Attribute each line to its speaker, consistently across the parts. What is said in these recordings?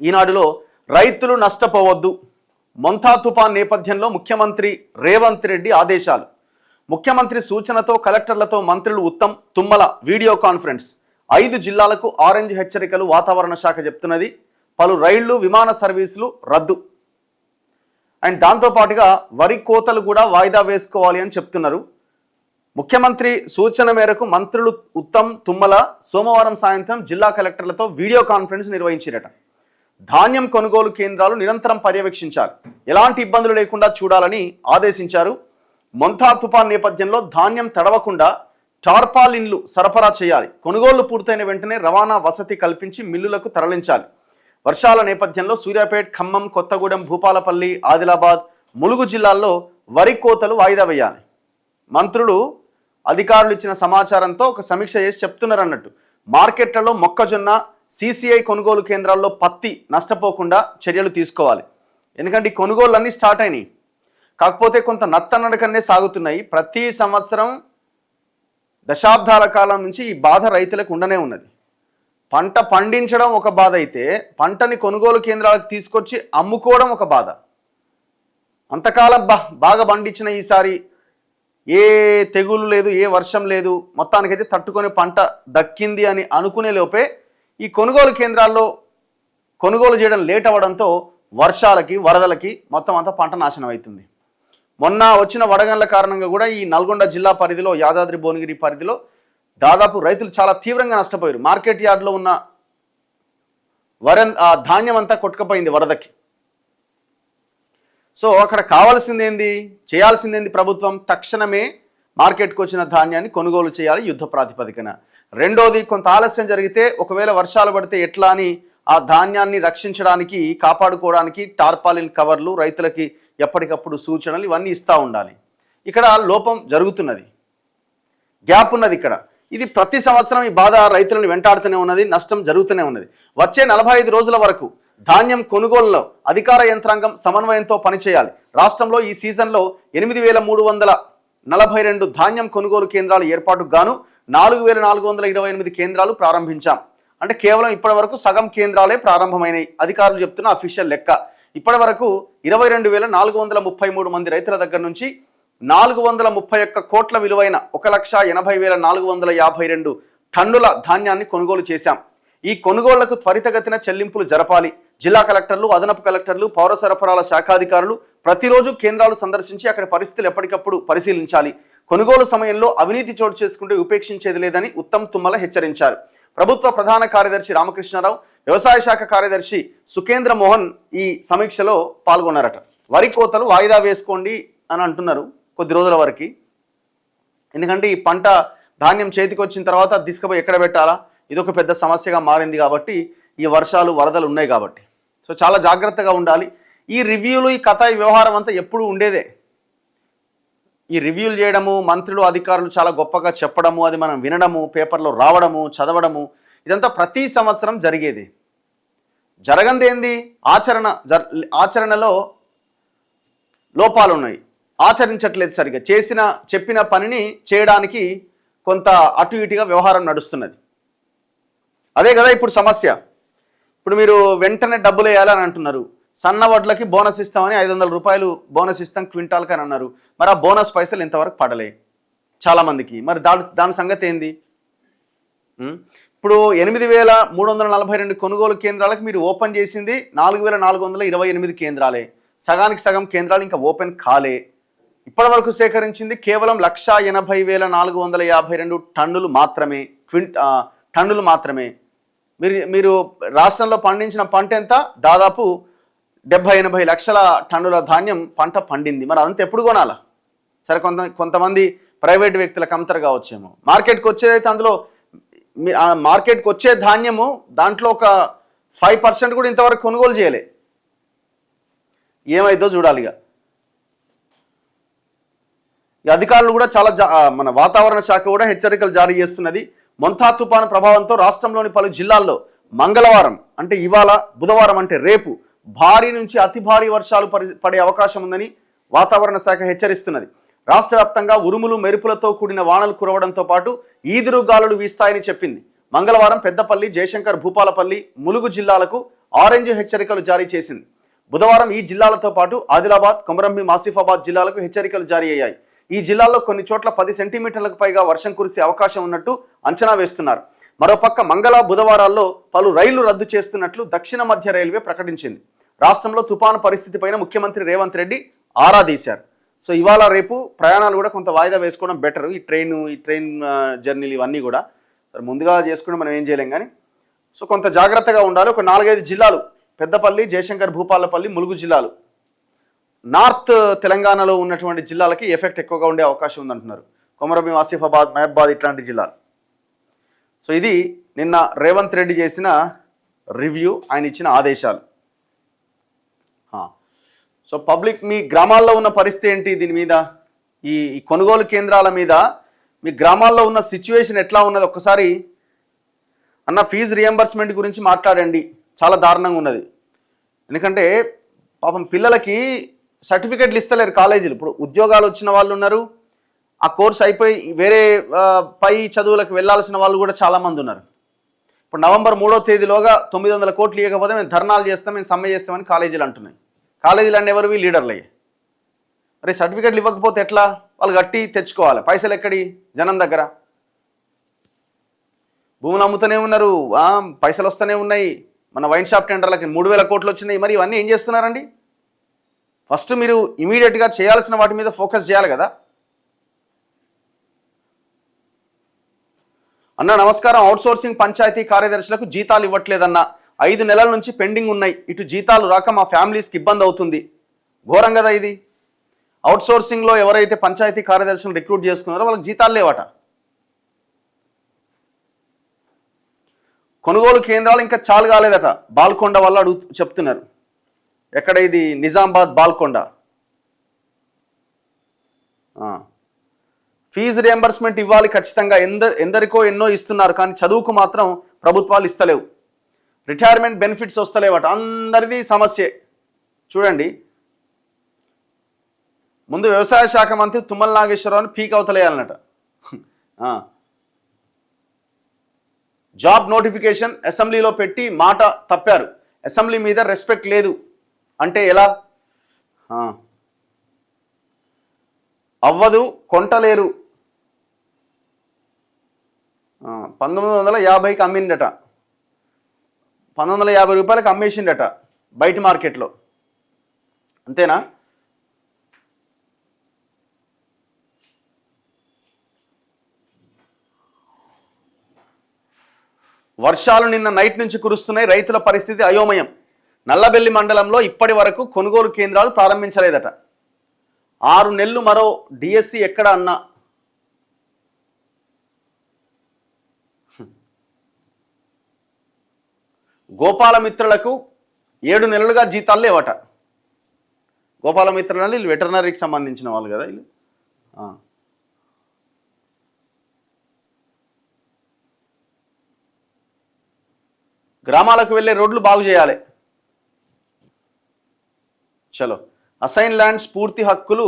Speaker 1: ఈనాడులో రైతులు నష్టపోవద్దు, మొంతా తుఫాన్ నేపథ్యంలో ముఖ్యమంత్రి రేవంత్ రెడ్డి ఆదేశాలు. ముఖ్యమంత్రి సూచనతో కలెక్టర్లతో మంత్రులు ఉత్తమ్, తుమ్మల వీడియో కాన్ఫరెన్స్. 5 జిల్లాలకు ఆరెంజ్ హెచ్చరికలు వాతావరణ శాఖ చెప్తున్నది. పలు రైళ్లు, విమాన సర్వీసులు రద్దు. అండ్ దాంతోపాటుగా వరి కోతలు కూడా వాయిదా వేసుకోవాలి అని చెప్తున్నారు. ముఖ్యమంత్రి సూచన మేరకు మంత్రులు ఉత్తమ్, తుమ్మల సోమవారం సాయంత్రం జిల్లా కలెక్టర్లతో వీడియో కాన్ఫరెన్స్ నిర్వహించారట. ధాన్యం కొనుగోలు కేంద్రాలు నిరంతరం పర్యవేక్షించాలి, ఎలాంటి ఇబ్బందులు లేకుండా చూడాలని ఆదేశించారు. మొంతా తుఫాన్ నేపథ్యంలో ధాన్యం తడవకుండా టార్పాలిన్లు సరఫరా చేయాలి. కొనుగోళ్లు పూర్తయిన వెంటనే రవాణా వసతి కల్పించి మిల్లులకు తరలించాలి. వర్షాల నేపథ్యంలో సూర్యాపేట, ఖమ్మం, కొత్తగూడెం, భూపాలపల్లి, ఆదిలాబాద్, ములుగు జిల్లాల్లో వరి కోతలు వాయిదా వేయాలి. మంత్రులు, అధికారులు ఇచ్చిన సమాచారంతో ఒక సమీక్ష చేసి చెప్తున్నారు అన్నట్టు. మార్కెట్లలో మొక్కజొన్న, CCI కొనుగోలు కేంద్రాల్లో పత్తి నష్టపోకుండా చర్యలు తీసుకోవాలి. ఎందుకంటే ఈ కొనుగోళ్ళన్నీ స్టార్ట్ అయినాయి, కాకపోతే కొంత నత్తనడకనే సాగుతున్నాయి. ప్రతి సంవత్సరం దశాబ్దాల కాలం నుంచి ఈ బాధ రైతులకు ఉండనే ఉన్నది. పంట పండించడం ఒక బాధ అయితే, పంటని కొనుగోలు కేంద్రాలకు తీసుకొచ్చి అమ్ముకోవడం ఒక బాధ. అంతకాలం బాగా పండించిన ఈసారి ఏ తెగులు లేదు, ఏ వర్షం లేదు, మొత్తానికైతే తట్టుకొని పంట దక్కింది అని అనుకునే లోపే ఈ కొనుగోలు కేంద్రాల్లో కొనుగోలు చేయడం లేట్ అవ్వడంతో వర్షాలకి, వరదలకి మొత్తం అంతా పంట నాశనం అవుతుంది. మొన్న వచ్చిన వడగండ్ల కారణంగా కూడా ఈ నల్గొండ జిల్లా పరిధిలో, యాదాద్రి భువనగిరి పరిధిలో దాదాపు రైతులు చాలా తీవ్రంగా నష్టపోయారు. మార్కెట్ యార్డ్లో ఉన్న ధాన్యం అంతా కొట్టుకుపోయింది వరదకి. సో అక్కడ కావాల్సిందేంది, చేయాల్సిందేంది ప్రభుత్వం? తక్షణమే మార్కెట్కి వచ్చిన ధాన్యాన్ని కొనుగోలు చేయాలి యుద్ధ ప్రాతిపదికన. రెండోది, కొంత ఆలస్యం జరిగితే ఒకవేళ వర్షాలు పడితే ఎట్లా అని ఆ ధాన్యాన్ని రక్షించడానికి, కాపాడుకోవడానికి టార్పాలిన్ కవర్లు, రైతులకి ఎప్పటికప్పుడు సూచనలు ఇవన్నీ ఇస్తూ ఉండాలి. ఇక్కడ లోపం జరుగుతున్నది, గ్యాప్ ఉన్నది ఇక్కడ. ఇది ప్రతి సంవత్సరం ఈ బాధ రైతులను వెంటాడుతూనే ఉన్నది, నష్టం జరుగుతూనే ఉన్నది. వచ్చే 45 రోజుల వరకు ధాన్యం కొనుగోలులో అధికార యంత్రాంగం సమన్వయంతో పనిచేయాలి. రాష్ట్రంలో ఈ సీజన్లో 8,342 ధాన్యం కొనుగోలు కేంద్రాలు ఏర్పాటుకు గాను 4,428 కేంద్రాలు ప్రారంభించాం. అంటే కేవలం ఇప్పటి వరకు సగం కేంద్రాలే ప్రారంభమైనాయి. అధికారులు చెప్తున్న అఫీషియల్ లెక్క. ఇప్పటి వరకు 22,433 మంది రైతుల దగ్గర నుంచి 431 కోట్ల విలువైన 1,80,452 టన్నుల ధాన్యాన్ని కొనుగోలు చేశాం. ఈ కొనుగోళ్లకు త్వరితగతిన చెల్లింపులు జరపాలి. జిల్లా కలెక్టర్లు, అదనపు కలెక్టర్లు, పౌర సరఫరాల శాఖాధికారులు ప్రతిరోజు కేంద్రాలు సందర్శించి అక్కడ పరిస్థితులు ఎప్పటికప్పుడు పరిశీలించాలి. కొనుగోలు సమయంలో అవినీతి చోటు చేసుకుంటే ఉపేక్షించేది లేదని ఉత్తమ్, తుమ్మల హెచ్చరించారు. ప్రభుత్వ ప్రధాన కార్యదర్శి రామకృష్ణారావు, వ్యవసాయ శాఖ కార్యదర్శి సుకేంద్ర మోహన్ ఈ సమీక్షలో పాల్గొన్నారట. వరి కోతలు వాయిదా వేసుకోండి అని అంటున్నారు కొద్ది రోజుల వరకు. ఎందుకంటే ఈ పంట ధాన్యం చేతికి వచ్చిన తర్వాత తీసుకుపోయి ఎక్కడ పెట్టాలా, ఇదొక పెద్ద సమస్యగా మారింది కాబట్టి, ఈ వర్షాలు, వరదలు ఉన్నాయి కాబట్టి. సో చాలా జాగ్రత్తగా ఉండాలి. ఈ రివ్యూలు, ఈ కథ, ఈ వ్యవహారం అంతా ఎప్పుడు ఉండేదే. ఈ రివ్యూలు చేయడము, మంత్రులు, అధికారులు చాలా గొప్పగా చెప్పడము, అది మనం వినడము, పేపర్లో రావడము, చదవడము, ఇదంతా ప్రతి సంవత్సరం జరిగేది. జరగందేంది? ఆచరణలో లోపాలు ఉన్నాయి, ఆచరించట్లేదు సరిగా. చెప్పిన పనిని చేయడానికి కొంత అటు ఇటుగా వ్యవహారం నడుస్తున్నది. అదే కదా ఇప్పుడు సమస్య. ఇప్పుడు మీరు వెంటనే డబ్బులు వేయాలని అంటున్నారు. సన్న వడ్లకి బోనస్ ఇస్తామని 500 రూపాయలు బోనస్ ఇస్తాం క్వింటాల్కి అని అన్నారు. మరి ఆ బోనస్ పైసలు ఇంతవరకు పడలే చాలామందికి. మరి దాని సంగతి ఏంది? ఇప్పుడు 8,342 కొనుగోలు కేంద్రాలకు మీరు ఓపెన్ చేసింది 4,428 కేంద్రాలే. సగానికి సగం కేంద్రాలు ఇంకా ఓపెన్ కాలే. ఇప్పటి వరకు సేకరించింది కేవలం 1,80,452 టన్నులు మాత్రమే, టన్నులు మాత్రమే. మీరు రాష్ట్రంలో పండించిన పంట ఎంత? దాదాపు 70-80 లక్షల టన్నుల ధాన్యం పంట పండింది. మరి అదంతా ఎప్పుడు కొనాలా? సరే, కొంతమంది ప్రైవేట్ వ్యక్తులకు అమ్ముతారు కావచ్చేమో. మార్కెట్కి వచ్చేదైతే అందులో మార్కెట్కి వచ్చే ధాన్యము దాంట్లో ఒక 5% కూడా ఇంతవరకు కొనుగోలు చేయలే. ఏమైందో చూడాలి. ఇక అధికారులు కూడా చాలా మన వాతావరణ శాఖ కూడా హెచ్చరికలు జారీ చేస్తున్నది. మొంతా తుఫాను ప్రభావంతో రాష్ట్రంలోని పలు జిల్లాల్లో మంగళవారం అంటే ఇవాళ, బుధవారం అంటే రేపు భారీ నుంచి అతి భారీ వర్షాలు పడే అవకాశం ఉందని వాతావరణ శాఖ హెచ్చరిస్తున్నది. రాష్ట్ర వ్యాప్తంగా ఉరుములు, మెరుపులతో కూడిన వానలు కురవడంతో పాటు ఈదురు గాలులు వీస్తాయని చెప్పింది. మంగళవారం పెద్దపల్లి, జయశంకర్, భూపాలపల్లి, ములుగు జిల్లాలకు ఆరెంజ్ హెచ్చరికలు జారీ చేసింది. బుధవారం ఈ జిల్లాలతో పాటు ఆదిలాబాద్, కొమరంభీం, ఆసిఫాబాద్ జిల్లాలకు హెచ్చరికలు జారీ అయ్యాయి. ఈ జిల్లాల్లో కొన్ని చోట్ల 10 సెంటీమీటర్లకు పైగా వర్షం కురిసే అవకాశం ఉన్నట్టు అంచనా వేస్తున్నారు. మరోపక్క మంగళ, బుధవారాల్లో పలు రైళ్లు రద్దు చేస్తున్నట్లు దక్షిణ మధ్య రైల్వే ప్రకటించింది. రాష్ట్రంలో తుపాను పరిస్థితి పైన ముఖ్యమంత్రి రేవంత్ రెడ్డి ఆరా తీశారు. సో ఇవాళ రేపు ప్రయాణాలు కూడా కొంత వాయిదా వేసుకోవడం బెటర్. ఈ ట్రైన్ జర్నీలు ఇవన్నీ కూడా ముందుగా చేసుకుంటే మనం ఏం చేయలేం కానీ సో కొంత జాగ్రత్తగా ఉండాలి. ఒక 4-5 జిల్లాలు, పెద్దపల్లి, జయశంకర్, భూపాలపల్లి, ములుగు జిల్లాలు, నార్త్ తెలంగాణలో ఉన్నటువంటి జిల్లాలకి ఎఫెక్ట్ ఎక్కువగా ఉండే అవకాశం ఉందంటున్నారు. కొమరంభీం, ఆసిఫాబాద్, మహబాద్ ఇట్లాంటి జిల్లాలు. సో ఇది నిన్న రేవంత్ రెడ్డి చేసిన రివ్యూ, ఆయన ఇచ్చిన ఆదేశాలు. సో పబ్లిక్, మీ గ్రామాల్లో ఉన్న పరిస్థితి ఏంటి? దీని మీద, ఈ కొనుగోలు కేంద్రాల మీద మీ గ్రామాల్లో ఉన్న సిచ్యువేషన్ ఎట్లా ఉన్నది ఒక్కసారి అన్న. ఫీజు రియంబర్స్మెంట్ గురించి మాట్లాడండి. చాలా దారుణంగా ఉన్నది. ఎందుకంటే పాపం పిల్లలకి సర్టిఫికెట్లు ఇస్తలేరు కాలేజీలు. ఇప్పుడు ఉద్యోగాలు వచ్చిన వాళ్ళు ఉన్నారు, ఆ కోర్స్ అయిపోయి వేరే పై చదువులకు వెళ్లాల్సిన వాళ్ళు కూడా చాలామంది ఉన్నారు. ఇప్పుడు నవంబర్ 3వ తేదీలోగా 900 కోట్లు ఇవ్వకపోతే మేము ధర్నాలు చేస్తాం, మేము సమ్మె చేస్తామని కాలేజీలు అంటున్నాయి. కాలేజీలు అంటే ఎవరు? లీడర్లు అయ్యాయి. మరి సర్టిఫికెట్లు ఇవ్వకపోతే ఎట్లా? వాళ్ళు కట్టి తెచ్చుకోవాలి. పైసలు ఎక్కడి? జనం దగ్గర. భూములు అమ్ముతూనే ఉన్నారు, పైసలు వస్తూనే ఉన్నాయి. మన వైన్ షాప్ టెండర్లకి 3000 కోట్లు వచ్చినాయి. మరి ఇవన్నీ ఏం చేస్తున్నారండి? ఫస్ట్ మీరు ఇమీడియట్గా చేయాల్సిన వాటి మీద ఫోకస్ చేయాలి కదా. అన్న నమస్కారం. అవుట్సోర్సింగ్ పంచాయతీ కార్యదర్శులకు జీతాలు ఇవ్వట్లేదన్న. 5 నెలల నుంచి పెండింగ్ ఉన్నాయి. ఇటు జీతాలు రాక మా ఫ్యామిలీస్కి ఇబ్బంది అవుతుంది. ఘోరం కదా ఇది. అవుట్సోర్సింగ్లో ఎవరైతే పంచాయతీ కార్యదర్శులను రిక్రూట్ చేసుకున్నారో వాళ్ళకి జీతాలు లేవట. కొనుగోలు కేంద్రాలు ఇంకా చాలు కాలేదట. బాల్కొండ వల్ల చెప్తున్నారు. ఎక్కడ ఇది? నిజామాబాద్, బాల్కొండ. ఫీజు రియంబర్స్మెంట్ ఇవ్వాలి ఖచ్చితంగా. ఎందరికో ఎన్నో ఇస్తున్నారు, కానీ చదువుకు మాత్రం ప్రభుత్వాలు ఇస్తలేవు. Retirement benefits వస్తలేవట. అందరిది సమస్యే. చూడండి, ముందు వ్యవసాయ శాఖ మంత్రి తుమ్మల నాగేశ్వరరావుని పీక్ అవతలేయాలన్నట. జాబ్ నోటిఫికేషన్ అసెంబ్లీలో పెట్టి మాట తప్పారు. అసెంబ్లీ మీద రెస్పెక్ట్ లేదు అంటే ఎలా? అవ్వదు, కొంటలేరు. 1950కి అమ్మిండట. 1950 రూపాయలకు అమ్మేసిండట బయట మార్కెట్లో. అంతేనా? వర్షాలు నిన్న నైట్ నుంచి కురుస్తున్నాయి. రైతుల పరిస్థితి అయోమయం. నల్లబెల్లి మండలంలో ఇప్పటి వరకు కొనుగోలు కేంద్రాలు ప్రారంభించలేదట. 6 నెలలు మరో డిఎస్సి ఎక్కడ అన్నా. గోపాలమిత్రులకు 7 నెలలుగా జీతాలు లేవట. గోపాలమిత్రులు వీళ్ళు వెటర్నరీకి సంబంధించిన వాళ్ళు కదా వీళ్ళు. గ్రామాలకు వెళ్ళే రోడ్లు బాగు చేయాలి. చలో. అసైన్ ల్యాండ్స్ పూర్తి హక్కులు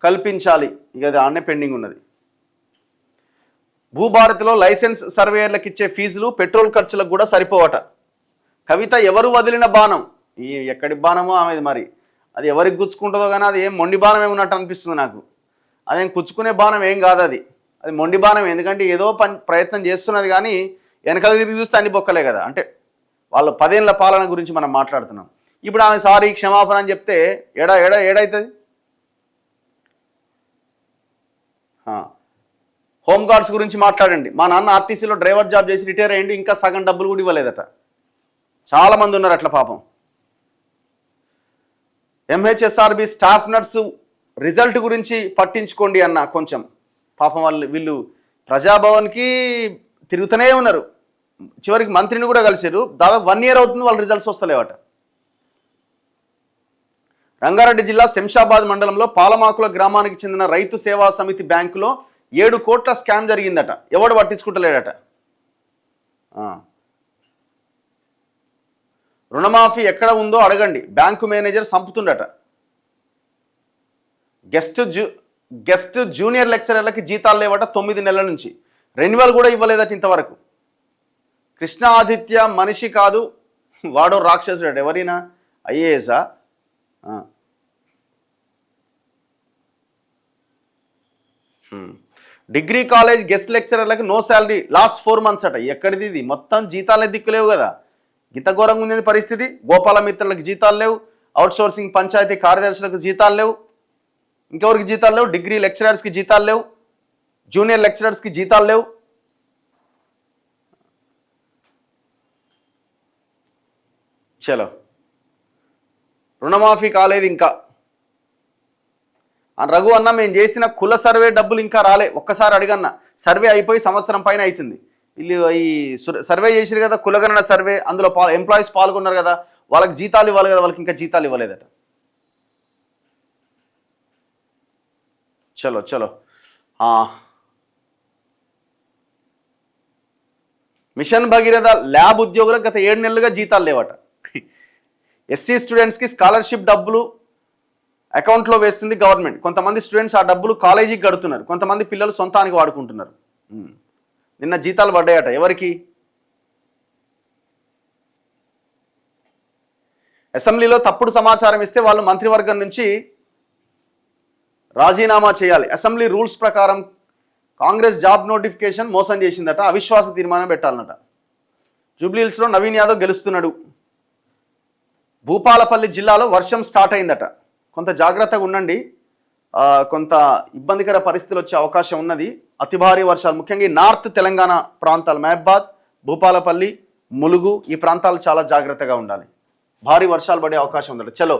Speaker 1: కల్పించాలి. ఇక అది ఆనే పెండింగ్ ఉన్నది. భూభారతిలో లైసెన్స్ సర్వేయర్లకు ఇచ్చే ఫీజులు పెట్రోల్ ఖర్చులకు కూడా సరిపోవట. కవిత ఎవరు వదిలిన బాణం. ఈ ఎక్కడి బాణమో ఆమెది. మరి అది ఎవరికి గుచ్చుకుంటుందో కానీ అది ఏం మొండి బాణం ఏమున్నట్టు అనిపిస్తుంది నాకు. అదేం కుచ్చుకునే బాణం ఏం కాదు, అది మొండి బాణం. ఎందుకంటే ఏదో ప్రయత్నం చేస్తున్నది, కానీ వెనకాల తిరిగి చూస్తే అన్ని బొక్కలే కదా. అంటే వాళ్ళ 10 ఏళ్ల పాలన గురించి మనం మాట్లాడుతున్నాం. ఇప్పుడు ఆమె సారీ క్షమాపణ అని చెప్తే ఏడవుతుంది? హోంగార్డ్స్ గురించి మాట్లాడండి. మా నాన్న ఆర్టీసీలో డ్రైవర్ జాబ్ చేసి రిటైర్ అయ్యింది, ఇంకా సగం డబ్బులు కూడా ఇవ్వలేదట. చాలామంది ఉన్నారు అట్లా పాపం. ఎంహెచ్ఎస్ఆర్బి స్టాఫ్ నర్సు రిజల్ట్ గురించి పట్టించుకోండి అన్న. కొంచెం పాపం వీళ్ళు ప్రజాభవన్కి తిరుగుతూనే ఉన్నారు. చివరికి మంత్రిని కూడా కలిసారు. దాదాపు 1 year అవుతుంది, వాళ్ళ రిజల్ట్స్ వస్తలేవట. రంగారెడ్డి జిల్లా శంషాబాద్ మండలంలో పాలమాకుల గ్రామానికి చెందిన రైతు సేవా సమితి బ్యాంకులో 7 కోట్ల స్కామ్ జరిగిందట. ఎవడు పట్టించుకుంటలేడట. రుణమాఫీ ఎక్కడ ఉందో అడగండి, బ్యాంకు మేనేజర్ సంపుతుండట. గెస్ట్ జూనియర్ లెక్చరర్లకి జీతాలు లేవట 9 నెలల నుంచి. రెన్యువల్ కూడా ఇవ్వలేదట ఇంతవరకు. కృష్ణ ఆదిత్య మనిషి కాదు, వాడో రాక్షసుడు ఎవరైనా ఐఏఎసా? డిగ్రీ కాలేజ్ గెస్ట్ లెక్చరర్లకు నో శాలరీ లాస్ట్ 4 months అట. ఎక్కడిది ఇది? మొత్తం జీతాలే దిక్కులేవు కదా. ఇంత ఘోరంగా ఉంది పరిస్థితి. గోపాల మిత్రులకు జీతాలు లేవు, అవుట్ సోర్సింగ్ పంచాయతీ కార్యదర్శులకు జీతాలు లేవు, ఇంకెవరికి జీతాలు లేవు, డిగ్రీ లెక్చరర్స్కి జీతాలు లేవు, జూనియర్ లెక్చరర్స్కి జీతాలు లేవు. చలో, రుణమాఫీ కాలేదు ఇంకా. రఘు అన్న మేము చేసిన కుల సర్వే డబ్బులు ఇంకా రాలే, ఒక్కసారి అడిగన్న. సర్వే అయిపోయి సంవత్సరం పైన అవుతుంది. వీళ్ళు ఈ సర్వే చేసిరు కదా, కులగణన సర్వే, అందులో ఎంప్లాయీస్ పాల్గొన్నారు కదా, వాళ్ళకి జీతాలు ఇవ్వాలి కదా, వాళ్ళకి ఇంకా జీతాలు ఇవ్వలేదట. చలో చలో. మిషన్ భగీరథ ల్యాబ్ ఉద్యోగులకు గత 7 నెలలుగా జీతాలు లేవట. ఎస్సీ స్టూడెంట్స్కి స్కాలర్షిప్ డబ్బులు అకౌంట్లో వేస్తుంది గవర్నమెంట్. కొంతమంది స్టూడెంట్స్ ఆ డబ్బులు కాలేజీకి కడుతున్నారు, కొంతమంది పిల్లలు సొంతానికి వాడుకుంటున్నారు. నిన్న జీతాలు పడ్డాయట. ఎవరికి? అసెంబ్లీలో తప్పుడు సమాచారం ఇస్తే వాళ్ళు మంత్రివర్గం నుంచి రాజీనామా చేయాలి. అసెంబ్లీ రూల్స్ ప్రకారం కాంగ్రెస్ జాబ్ నోటిఫికేషన్ మోసం చేసిందట, అవిశ్వాస తీర్మానం పెట్టాలన్నట. జూబ్లీహిల్స్లో నవీన్ యాదవ్ గెలుస్తున్నాడు. భూపాలపల్లి జిల్లాలో వర్షం స్టార్ట్ అయిందట. కొంత జాగ్రత్తగా ఉండండి, కొంత ఇబ్బందికర పరిస్థితులు వచ్చే అవకాశం ఉన్నది. అతి భారీ వర్షాలు ముఖ్యంగా ఈ నార్త్ తెలంగాణ ప్రాంతాలు, మహబాద్, భూపాలపల్లి, ములుగు, ఈ ప్రాంతాలు చాలా జాగ్రత్తగా ఉండాలి. భారీ వర్షాలు పడే అవకాశం ఉందట. చలో.